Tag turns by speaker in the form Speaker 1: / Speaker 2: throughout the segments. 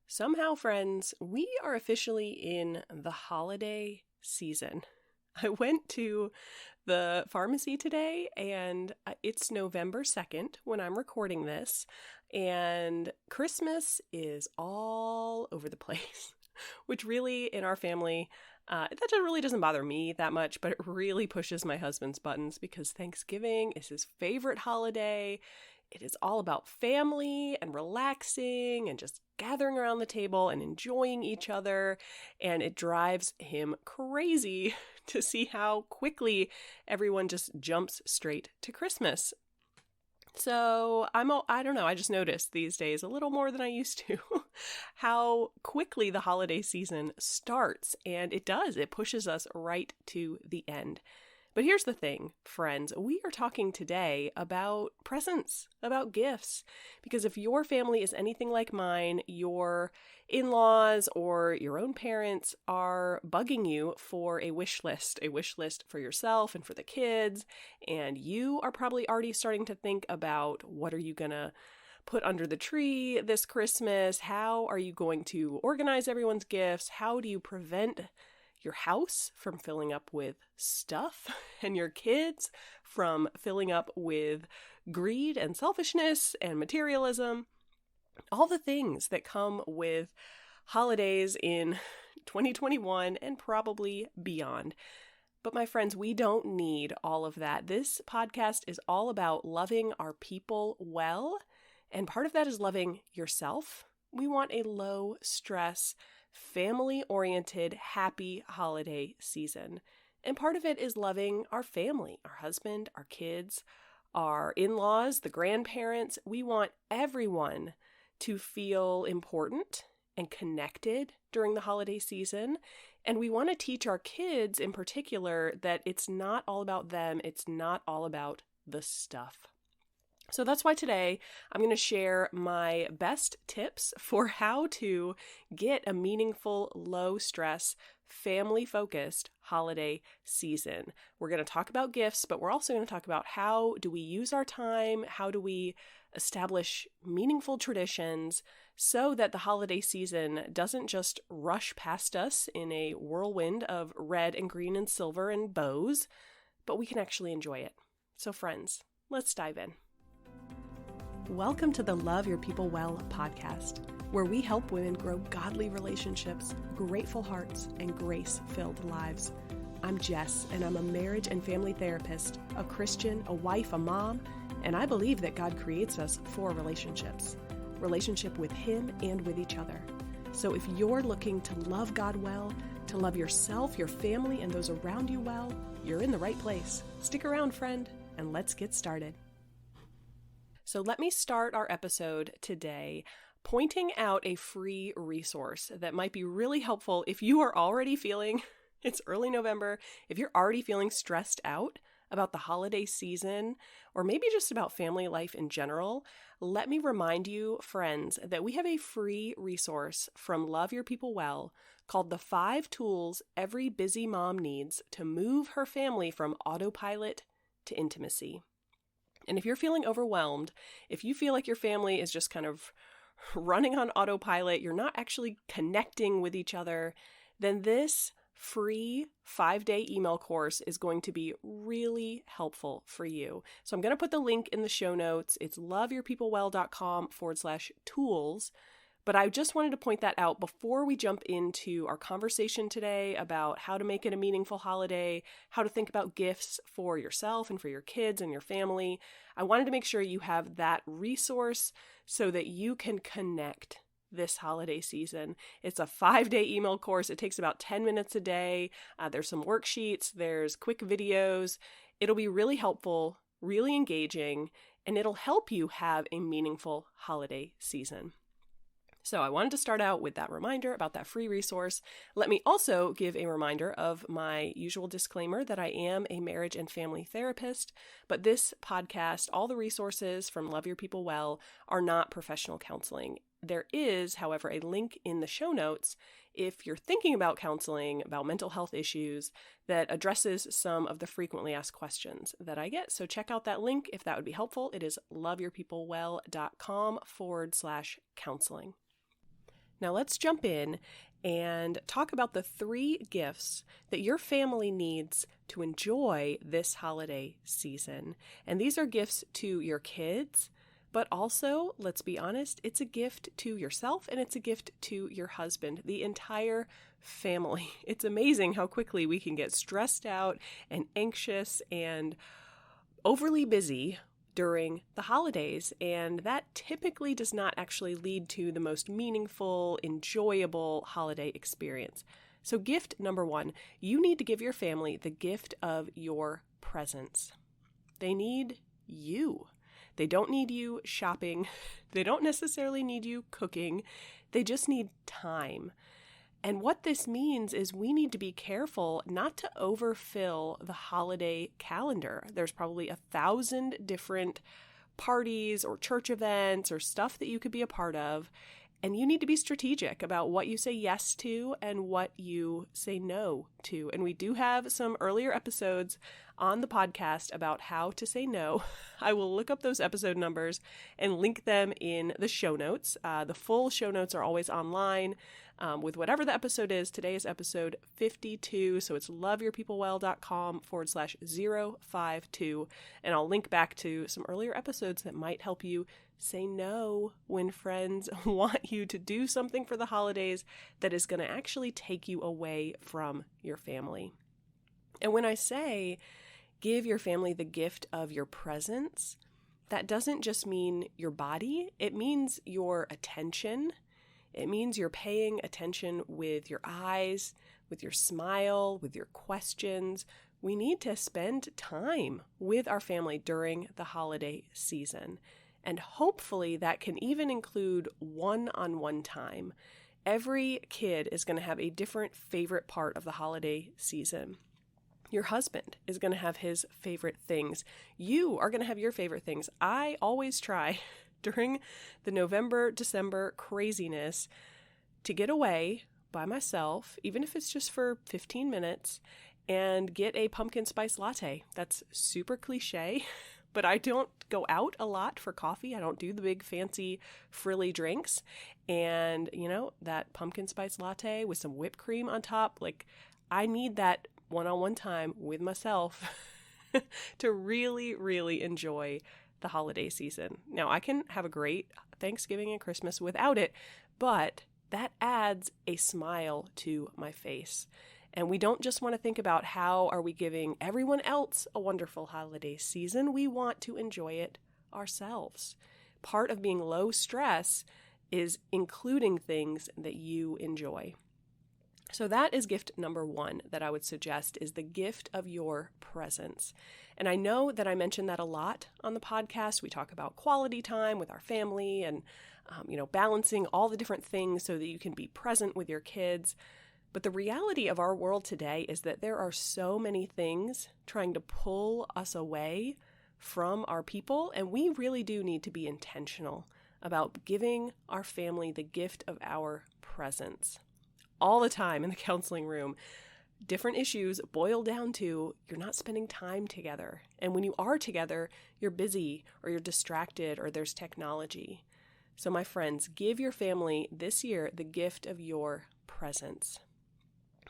Speaker 1: Somehow, friends, we are officially in the holiday season. I went to the pharmacy today and it's November 2nd when I'm recording this, and Christmas is all over the place, which really in our family, really doesn't bother me that much, but it really pushes my husband's buttons because Thanksgiving is his favorite holiday. It is all about family and relaxing and just gathering around the table and enjoying each other. And it drives him crazy to see how quickly everyone just jumps straight to Christmas. So I don't know, I just noticed these days a little more than I used to how quickly the holiday season starts. And it pushes us right to the end. But here's the thing, friends, we are talking today about presents, about gifts, because if your family is anything like mine, your in-laws or your own parents are bugging you for a wish list for yourself and for the kids, and you are probably already starting to think about what are you gonna put under the tree this Christmas? How are you going to organize everyone's gifts? How do you prevent your house from filling up with stuff and your kids from filling up with greed and selfishness and materialism? All the things that come with holidays in 2021 and probably beyond. But my friends, we don't need all of that. This podcast is all about loving our people well, and part of that is loving yourself. We want a low stress, family-oriented, happy holiday season. And part of it is loving our family, our husband, our kids, our in-laws, the grandparents. We want everyone to feel important and connected during the holiday season. And we want to teach our kids in particular that it's not all about them. It's not all about the stuff. So that's why today I'm going to share my best tips for how to get a meaningful, low-stress, family-focused holiday season. We're going to talk about gifts, but we're also going to talk about how do we use our time, how do we establish meaningful traditions so that the holiday season doesn't just rush past us in a whirlwind of red and green and silver and bows, but we can actually enjoy it. So friends, let's dive in. Welcome to the Love Your People Well podcast, where we help women grow godly relationships, grateful hearts, and grace-filled lives. I'm Jess, and I'm a marriage and family therapist, a Christian, a wife, a mom, and I believe that God creates us for relationships. Relationship with Him and with each other. So if you're looking to love God well, to love yourself, your family, and those around you well, you're in the right place. Stick around, friend, and let's get started. So let me start our episode today pointing out a free resource that might be really helpful if you are already feeling, it's early November, if you're already feeling stressed out about the holiday season, or maybe just about family life in general. Let me remind you, friends, that we have a free resource from Love Your People Well called The 5 Tools Every Busy Mom Needs to Move Her Family from Autopilot to Intimacy. And if you're feeling overwhelmed, if you feel like your family is just kind of running on autopilot, you're not actually connecting with each other, then this free 5-day email course is going to be really helpful for you. So I'm going to put the link in the show notes. It's loveyourpeoplewell.com/tools. But I just wanted to point that out before we jump into our conversation today about how to make it a meaningful holiday, how to think about gifts for yourself and for your kids and your family. I wanted to make sure you have that resource so that you can connect this holiday season. It's a 5-day email course. It takes about 10 minutes a day. There's some worksheets. There's quick videos. It'll be really helpful, really engaging, and it'll help you have a meaningful holiday season. So I wanted to start out with that reminder about that free resource. Let me also give a reminder of my usual disclaimer that I am a marriage and family therapist, but this podcast, all the resources from Love Your People Well are not professional counseling. There is, however, a link in the show notes if you're thinking about counseling, about mental health issues, that addresses some of the frequently asked questions that I get. So check out that link if that would be helpful. It is loveyourpeoplewell.com/counseling. Now let's jump in and talk about the 3 gifts that your family needs to enjoy this holiday season. And these are gifts to your kids, but also, let's be honest, it's a gift to yourself and it's a gift to your husband, the entire family. It's amazing how quickly we can get stressed out and anxious and overly busy during the holidays, and that typically does not actually lead to the most meaningful, enjoyable holiday experience. So gift number 1, you need to give your family the gift of your presence. They need you. They don't need you shopping. They don't necessarily need you cooking. They just need time. And what this means is we need to be careful not to overfill the holiday calendar. There's probably 1,000 different parties or church events or stuff that you could be a part of. And you need to be strategic about what you say yes to and what you say no to. And we do have some earlier episodes on the podcast about how to say no. I will look up those episode numbers and link them in the show notes. The full show notes are always online with whatever the episode is. Today is episode 52, so it's loveyourpeoplewell.com/052. And I'll link back to some earlier episodes that might help you say no when friends want you to do something for the holidays that is going to actually take you away from your family. And when I say give your family the gift of your presence, that doesn't just mean your body. It means your attention. It means you're paying attention with your eyes, with your smile, with your questions. We need to spend time with our family during the holiday season. And hopefully that can even include one-on-one time. Every kid is going to have a different favorite part of the holiday season. Your husband is going to have his favorite things. You are going to have your favorite things. I always try during the November, December craziness to get away by myself, even if it's just for 15 minutes, and get a pumpkin spice latte. That's super cliche, but I don't go out a lot for coffee. I don't do the big fancy frilly drinks. And, that pumpkin spice latte with some whipped cream on top, I need that one-on-one time with myself to really, really enjoy the holiday season. Now, I can have a great Thanksgiving and Christmas without it, but that adds a smile to my face. And we don't just want to think about how are we giving everyone else a wonderful holiday season. We want to enjoy it ourselves. Part of being low stress is including things that you enjoy. So that is gift number 1 that I would suggest is the gift of your presence. And I know that I mentioned that a lot on the podcast. We talk about quality time with our family and, balancing all the different things so that you can be present with your kids. But the reality of our world today is that there are so many things trying to pull us away from our people, and we really do need to be intentional about giving our family the gift of our presence. All the time in the counseling room, different issues boil down to you're not spending time together. And when you are together, you're busy or you're distracted or there's technology. So my friends, give your family this year the gift of your presence.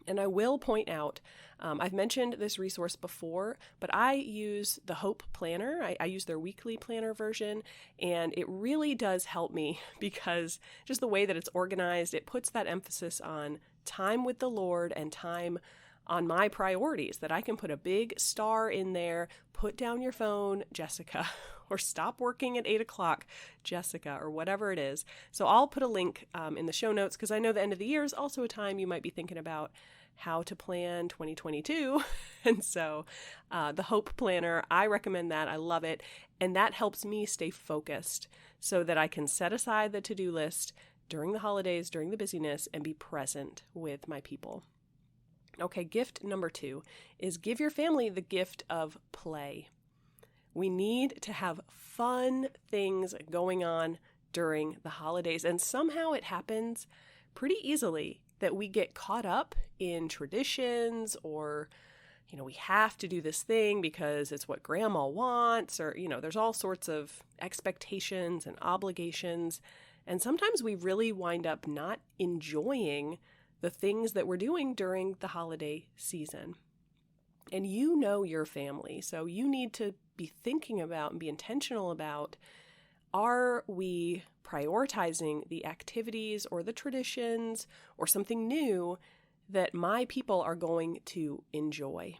Speaker 1: And I will point out, I've mentioned this resource before, but I use the Hope Planner. I use their weekly planner version, and it really does help me because just the way that it's organized, it puts that emphasis on time with the Lord and time on my priorities, that I can put a big star in there, put down your phone, Jessica, or stop working at 8 o'clock, Jessica, or whatever it is. So I'll put a link in the show notes because I know the end of the year is also a time you might be thinking about how to plan 2022. And so the Hope Planner, I recommend that. I love it. And that helps me stay focused so that I can set aside the to-do list during the holidays, during the busyness, and be present with my people. Okay, gift number 2 is give your family the gift of play. We need to have fun things going on during the holidays, and somehow it happens pretty easily that we get caught up in traditions or, we have to do this thing because it's what grandma wants or, there's all sorts of expectations and obligations. And sometimes we really wind up not enjoying the things that we're doing during the holiday season. And you know your family, so you need to be thinking about and be intentional about, are we prioritizing the activities or the traditions or something new that my people are going to enjoy?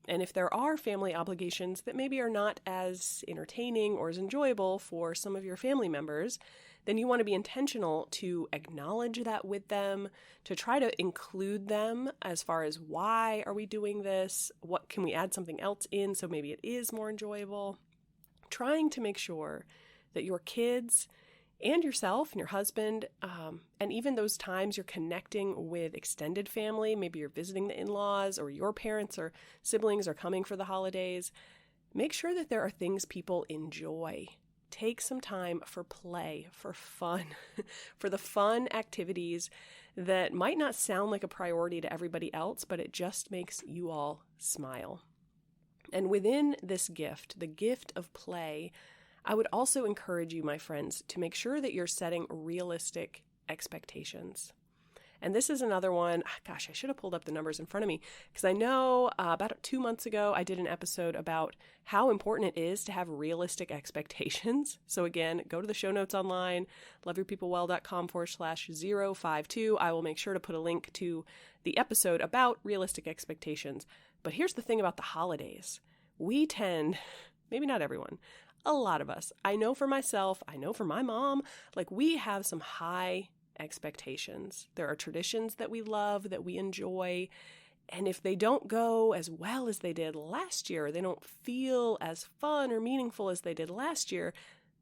Speaker 1: And if there are family obligations that maybe are not as entertaining or as enjoyable for some of your family members, then you want to be intentional to acknowledge that with them, to try to include them as far as why are we doing this? What can we add something else in so maybe it is more enjoyable? Trying to make sure that your kids and yourself and your husband, and even those times you're connecting with extended family, maybe you're visiting the in-laws or your parents or siblings are coming for the holidays, make sure that there are things people enjoy. Take some time for play, for fun, for the fun activities that might not sound like a priority to everybody else, but it just makes you all smile. And within this gift, the gift of play, I would also encourage you, my friends, to make sure that you're setting realistic expectations. And this is another one, gosh, I should have pulled up the numbers in front of me, because I know about 2 months ago, I did an episode about how important it is to have realistic expectations. So again, go to the show notes online, loveyourpeoplewell.com/052. I will make sure to put a link to the episode about realistic expectations. But here's the thing about the holidays. We tend, maybe not everyone, a lot of us, I know for myself, I know for my mom, like we have some high expectations. There are traditions that we love, that we enjoy, and if they don't go as well as they did last year, they don't feel as fun or meaningful as they did last year,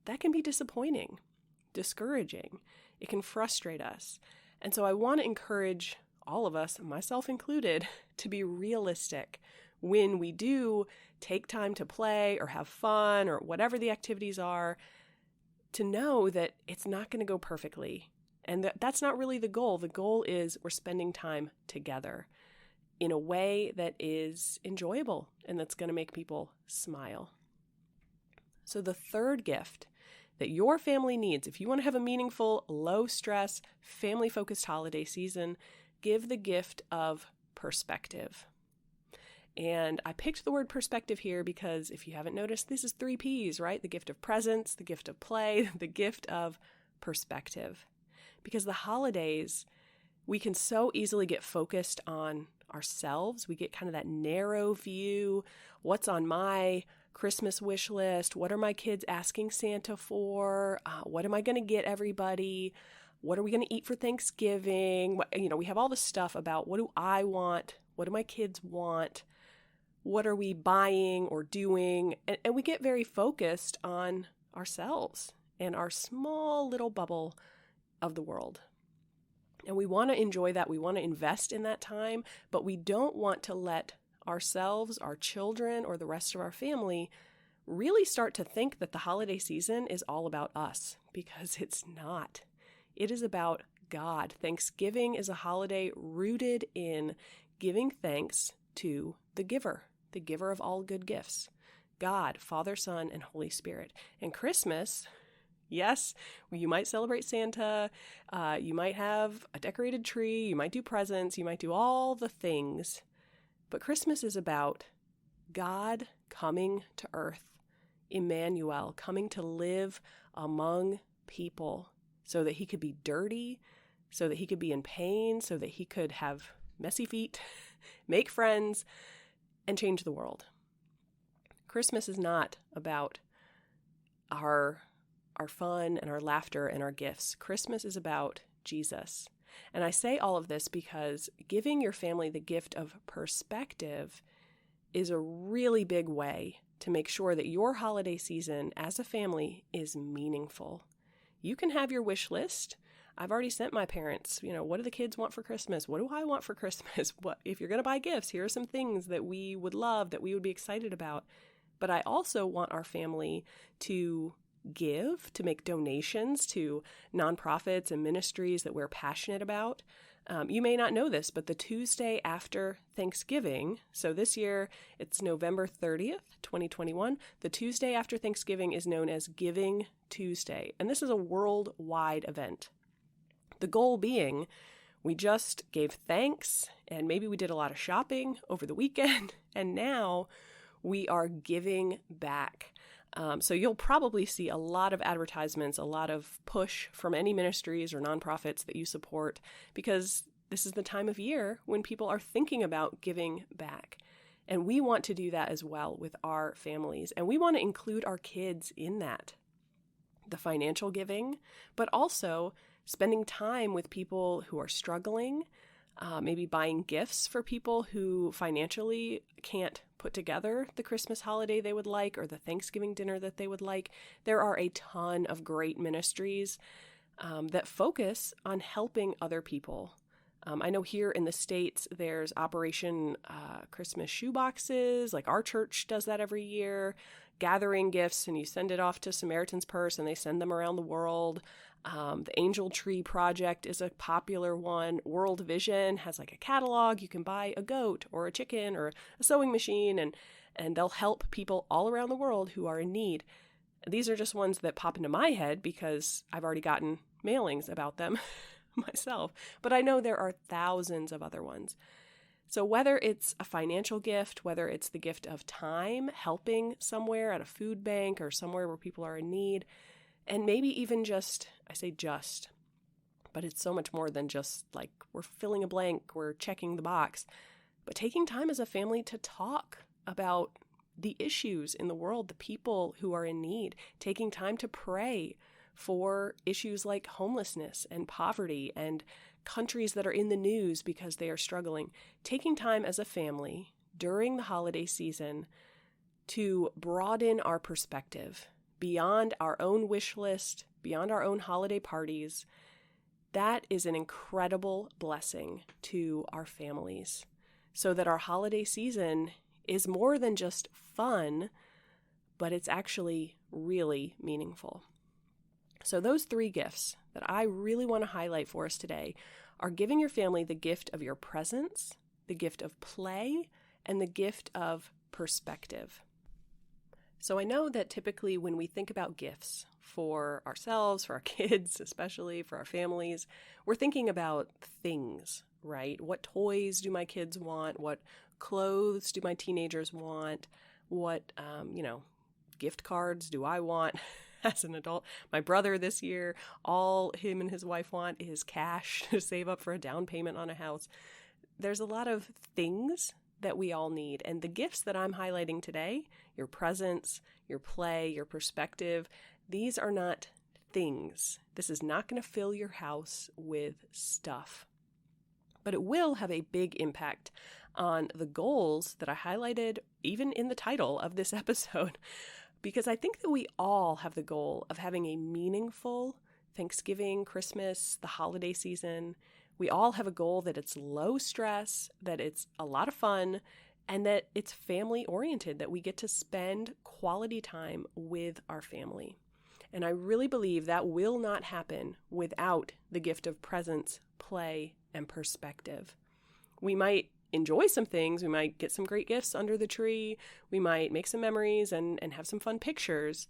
Speaker 1: that can be disappointing, discouraging. It can frustrate us. And so I want to encourage all of us, myself included, to be realistic when we do take time to play or have fun or whatever the activities are, to know that it's not going to go perfectly. And that's not really the goal. The goal is we're spending time together in a way that is enjoyable and that's going to make people smile. So the third gift that your family needs, if you want to have a meaningful, low-stress, family-focused holiday season, give the gift of perspective. And I picked the word perspective here because if you haven't noticed, this is 3 P's, right? The gift of presence, the gift of play, the gift of perspective. Because the holidays, we can so easily get focused on ourselves. We get kind of that narrow view. What's on my Christmas wish list? What are my kids asking Santa for? What am I going to get everybody? What are we going to eat for Thanksgiving? We have all this stuff about what do I want? What do my kids want? What are we buying or doing? And we get very focused on ourselves and our small little bubble of the world. And we want to enjoy that. We want to invest in that time, but we don't want to let ourselves, our children, or the rest of our family really start to think that the holiday season is all about us, because it's not. It is about God. Thanksgiving is a holiday rooted in giving thanks to the giver of all good gifts, God, Father, Son, and Holy Spirit. And Christmas, yes, you might celebrate Santa, you might have a decorated tree, you might do presents, you might do all the things, but Christmas is about God coming to earth, Emmanuel, coming to live among people so that he could be dirty, so that he could be in pain, so that he could have messy feet, make friends, and change the world. Christmas is not about our fun and our laughter and our gifts. Christmas is about Jesus. And I say all of this because giving your family the gift of perspective is a really big way to make sure that your holiday season as a family is meaningful. You can have your wish list. I've already sent my parents, what do the kids want for Christmas? What do I want for Christmas? What if you're going to buy gifts, here are some things that we would love, that we would be excited about. But I also want our family to give, to make donations to nonprofits and ministries that we're passionate about. You may not know this, but the Tuesday after Thanksgiving, so this year it's November 30th, 2021, the Tuesday after Thanksgiving is known as Giving Tuesday, and this is a worldwide event. The goal being, we just gave thanks, and maybe we did a lot of shopping over the weekend, and now we are giving back. So you'll probably see a lot of advertisements, a lot of push from any ministries or nonprofits that you support, because this is the time of year when people are thinking about giving back. And we want to do that as well with our families. And we want to include our kids in that, the financial giving, but also spending time with people who are struggling, maybe buying gifts for people who financially can't put together the Christmas holiday they would like or the Thanksgiving dinner that they would like. There are a ton of great ministries that focus on helping other people. I know here in the States, there's Operation Christmas Shoeboxes, like our church does that every year, gathering gifts, and you send it off to Samaritan's Purse and they send them around the world. The Angel Tree Project is a popular one. World Vision has like a catalog. You can buy a goat or a chicken or a sewing machine, and they'll help people all around the world who are in need. These are just ones that pop into my head because I've already gotten mailings about them myself, but I know there are thousands of other ones. So whether it's a financial gift, whether it's the gift of time, helping somewhere at a food bank or somewhere where people are in need, and maybe even just, I say just, but it's so much more than just like we're filling a blank, we're checking the box, but taking time as a family to talk about the issues in the world, the people who are in need, taking time to pray for issues like homelessness and poverty and countries that are in the news because they are struggling, taking time as a family during the holiday season to broaden our perspective beyond our own wish list, beyond our own holiday parties. That is an incredible blessing to our families, so that our holiday season is more than just fun, but it's actually really meaningful. So those three gifts that I really want to highlight for us today are giving your family the gift of your presence, the gift of play, and the gift of perspective. So I know that typically when we think about gifts for ourselves, for our kids, especially for our families, we're thinking about things, right? What toys do my kids want? What clothes do my teenagers want? What, gift cards do I want as an adult? My brother this year, all him and his wife want is cash to save up for a down payment on a house. There's a lot of things that we all need. And the gifts that I'm highlighting today, your presence, your play, your perspective, these are not things. This is not going to fill your house with stuff. But it will have a big impact on the goals that I highlighted even in the title of this episode. Because I think that we all have the goal of having a meaningful Thanksgiving, Christmas, the holiday season. We all have a goal that it's low stress, that it's a lot of fun, and that it's family oriented, that we get to spend quality time with our family. And I really believe that will not happen without the gift of presence, play, and perspective. We might enjoy some things. We might get some great gifts under the tree. We might make some memories and have some fun pictures.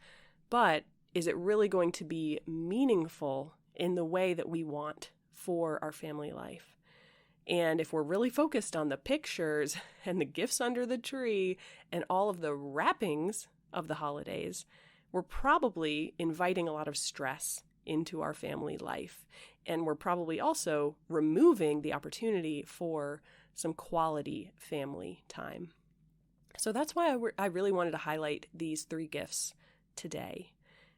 Speaker 1: But is it really going to be meaningful in the way that we want for our family life? And if we're really focused on the pictures and the gifts under the tree and all of the wrappings of the holidays, we're probably inviting a lot of stress into our family life. And we're probably also removing the opportunity for some quality family time. So that's why I really wanted to highlight these three gifts today.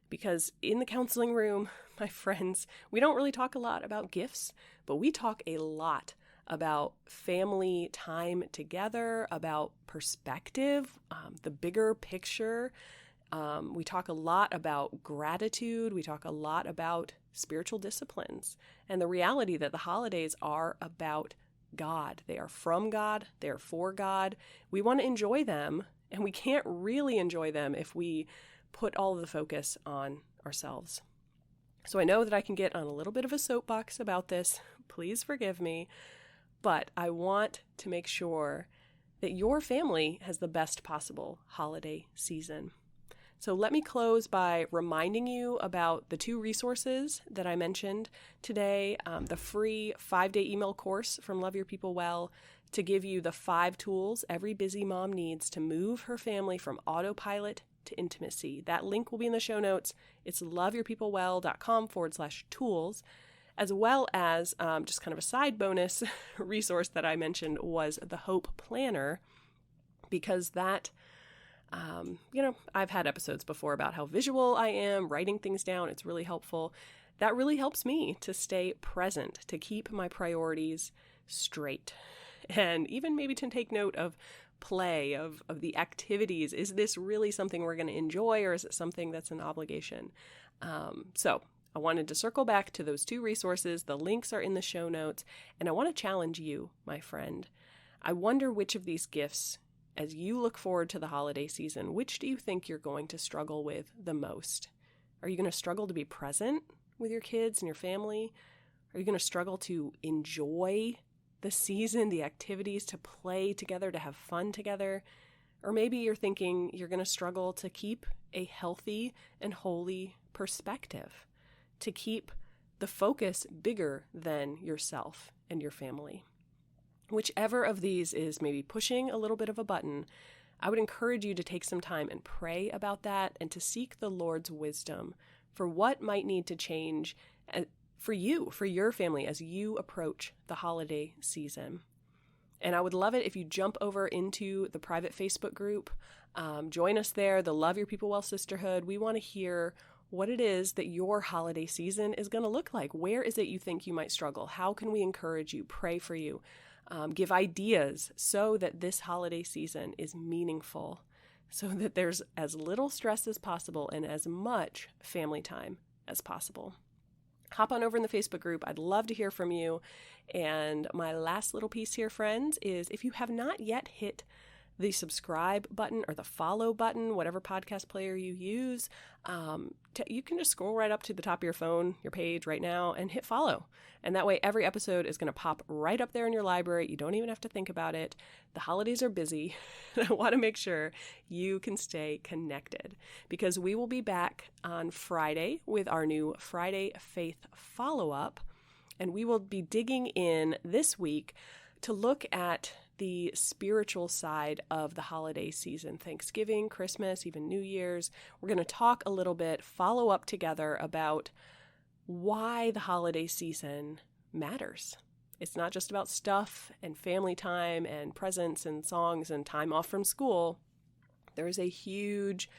Speaker 1: Because in the counseling room, my friends, we don't really talk a lot about gifts, but we talk a lot about family time together, about perspective, the bigger picture. We talk a lot about gratitude. We talk a lot about spiritual disciplines and the reality that the holidays are about God. They are from God. They're for God. We want to enjoy them, and we can't really enjoy them if we put all of the focus on ourselves. So I know that I can get on a little bit of a soapbox about this. Please forgive me. But I want to make sure that your family has the best possible holiday season. So let me close by reminding you about the 2 resources that I mentioned today. The free 5-day email course from Love Your People Well to give you the 5 tools every busy mom needs to move her family from autopilot to intimacy. That link will be in the show notes. It's loveyourpeoplewell.com/tools, as well as just kind of a side bonus resource that I mentioned was the Hope Planner, because that I've had episodes before about how visual I am, writing things down. It's really helpful. That really helps me to stay present, to keep my priorities straight, and even maybe to take note of play, of the activities. Is this really something we're going to enjoy, or is it something that's an obligation? So I wanted to circle back to those 2 resources. The links are in the show notes, and I want to challenge you, my friend. I wonder which of these gifts, as you look forward to the holiday season, which do you think you're going to struggle with the most? Are you going to struggle to be present with your kids and your family? Are you going to struggle to enjoy the season, the activities, to play together, to have fun together? Or maybe you're thinking you're going to struggle to keep a healthy and holy perspective, to keep the focus bigger than yourself and your family. Whichever of these is maybe pushing a little bit of a button, I would encourage you to take some time and pray about that and to seek the Lord's wisdom for what might need to change for you, for your family, as you approach the holiday season. And I would love it if you jump over into the private Facebook group. Join us there, the Love Your People Well Sisterhood. We want to hear what it is that your holiday season is going to look like. Where is it you think you might struggle? How can we encourage you, pray for you? Give ideas so that this holiday season is meaningful, so that there's as little stress as possible and as much family time as possible. Hop on over in the Facebook group. I'd love to hear from you. And my last little piece here, friends, is if you have not yet hit the subscribe button or the follow button, whatever podcast player you use, you can just scroll right up to the top of your phone, your page right now, and hit follow. And that way every episode is going to pop right up there in your library. You don't even have to think about it. The holidays are busy. I want to make sure you can stay connected, because we will be back on Friday with our new Friday Faith follow-up. And we will be digging in this week to look at the spiritual side of the holiday season, Thanksgiving, Christmas, even New Year's. We're going to talk a little bit, follow up together about why the holiday season matters. It's not just about stuff and family time and presents and songs and time off from school. There is a huge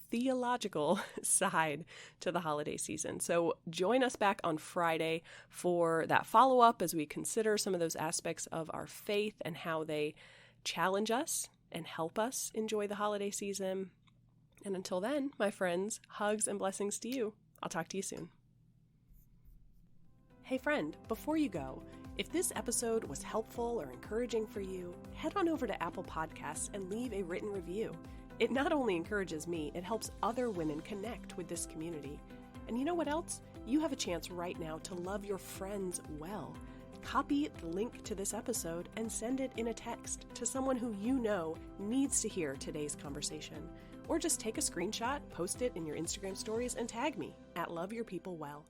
Speaker 1: theological side to the holiday season. So join us back on Friday for that follow-up as we consider some of those aspects of our faith and how they challenge us and help us enjoy the holiday season. And until then, my friends, hugs and blessings to you. I'll talk to you soon. Hey friend, before you go, if this episode was helpful or encouraging for you, head on over to Apple Podcasts and leave a written review. It not only encourages me, it helps other women connect with this community. And you know what else? You have a chance right now to love your friends well. Copy the link to this episode and send it in a text to someone who you know needs to hear today's conversation. Or just take a screenshot, post it in your Instagram stories, and tag me at Love Your People Well.